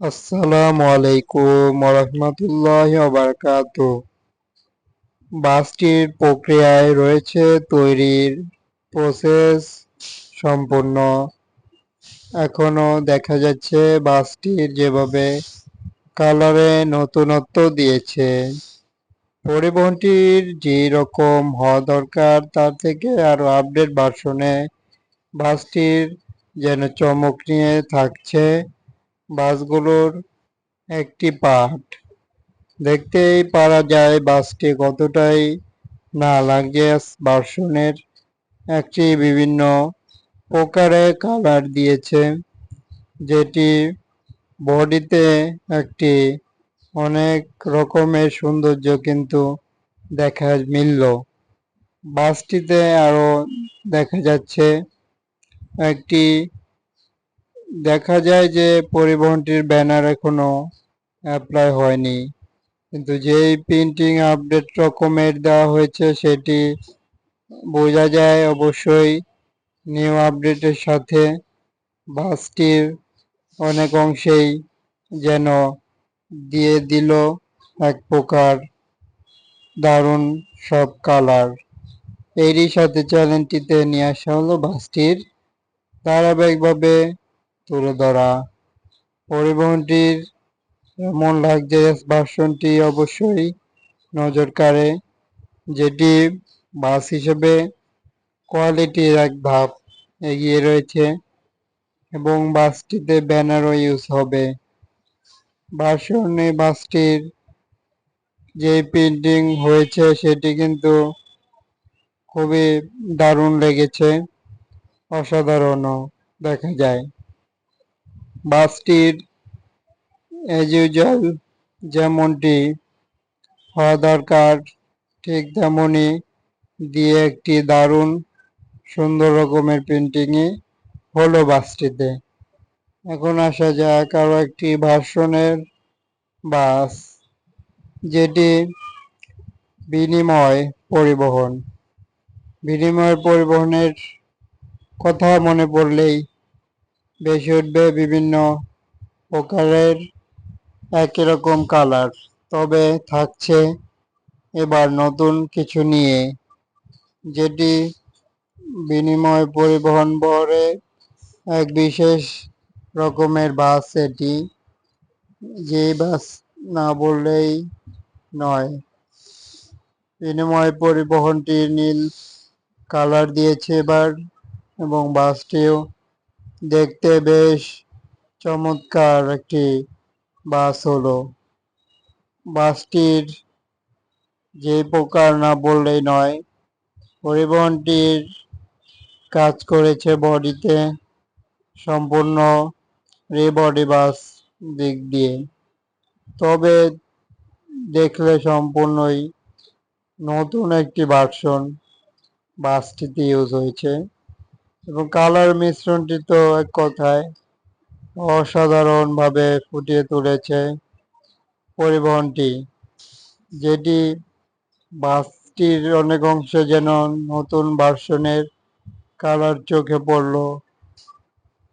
আসসালামু আলাইকুম ওয়া বারাকাতুহু। বাসটির প্রক্রিয়ায় রয়েছে তৈরির প্রসেস সম্পূর্ণ। এখনো দেখা যাচ্ছে বাসটির যেভাবে কালারে নতুনত্ব দিয়েছে। পরিবহনটির যে রকম হওয়া দরকার তার থেকে আরো আপডেট ভার্সনে বাসটির যেন চমক নিয়ে থাকছে বাসগুলোর একটি পার্ট। দেখতেই পারা যায় বাসটি কতটাই না লাক্সারিয়াস ভার্সনের। একটি বিভিন্ন প্রকারের কালার দিয়েছে, যেটি বডিতে একটি অনেক রকমের সৌন্দর্য কিন্তু দেখা মিলল। বাসটিতে আরো দেখা যাচ্ছে একটি দেখা যায় যে পরিবহনটির ব্যানার এখনো অ্যাপ্লাই হয়নি, কিন্তু যেই প্রিন্টিং আপডেট রকমের দেওয়া হয়েছে সেটি বোঝা যায় অবশ্যই নিউ আপডেটের সাথে বাসটির অনেক অংশেই যেন দিয়ে দিল এক প্রকার দারুণ সব কালার। এরই সাথে চ্যানেলটিতে নিয়ে আসা হলো বাসটির ধারাবাহিকভাবে তুলে ধরা পরিবহনটির এমন লাক্সারিয়াস ভার্সনটি অবশ্যই নজর কাড়ে, যেটি বাস হিসেবে কোয়ালিটির এক ধাপ এগিয়ে রয়েছে এবং বাসটিতে ব্যানারও ইউজ হবে। ভার্সনে বাসটির যে প্রিন্টিং হয়েছে সেটি কিন্তু খুবই দারুণ লেগেছে, অসাধারণও দেখা যায়। বাসটির এজ ইউজুয়াল যেমনটি হওয়া দরকার ঠিক তেমনই দিয়ে একটি দারুণ সুন্দর রকমের প্রিন্টিংয়ে হলো বাসটিতে। এখন আসা যাক আরও একটি ভার্সনের বাস, যেটি বিনিময় পরিবহন। বিনিময় পরিবহনের কথা মনে পড়লেই বেশি উঠবে বিভিন্ন প্রকারের একই রকম কালার, তবে থাকছে এবার নতুন কিছু নিয়ে, যেটি বিনিময় পরিবহন বহরে এক বিশেষ রকমের বাস। এটি যে বাস না বললেই নয়। বিনিময় পরিবহনটি নীল কালার দিয়েছে এবার এবং বাসটিও দেখতে বেশ চমৎকার একটি বাস হলো। বাসটির যে প্রকার না বললেই নয়, পরিবহনটির কাজ করেছে বডিতে সম্পূর্ণ বডি বাস দিক দিয়ে, তবে দেখলে সম্পূর্ণই নতুন একটি ভার্সন বাসটিতে ইউজ হয়েছে এবং কালার মিশ্রণটি তো এক কথায় অসাধারণভাবে ফুটিয়ে তুলেছে পরিবহনটি, যেটি বাসটির অনেক অংশে যেন নতুন ভার্সনের কালার চোখে পড়ল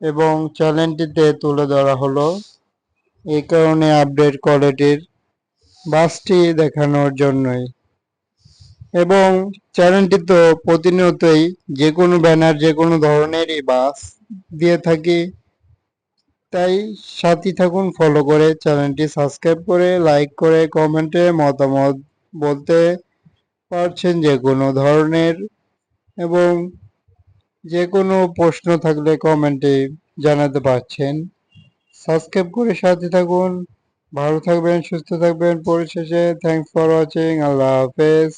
এবং চ্যানেলটিতে তুলে ধরা হলো এই কারণে আপডেট কোয়ালিটির বাসটি দেখানোর জন্যই। এবং চ্যানেলটি তো প্রতিনিয়তই যে কোনো ব্যানার যে কোনো ধরনেরই বাস দিয়ে থাকি, তাই সাথী থাকুন ফলো করে, চ্যানেলটি সাবস্ক্রাইব করে, লাইক করে, কমেন্টে মতামত বলতে পারছেন যে কোনো ধরনের, এবং যে কোনো প্রশ্ন থাকলে কমেন্টে জানাতে পারছেন। সাবস্ক্রাইব করে সাথে থাকুন। ভালো থাকবেন, সুস্থ থাকবেন। পরিশেষে থ্যাংকস ফর ওয়াচিং। আল্লাহ হাফেজ।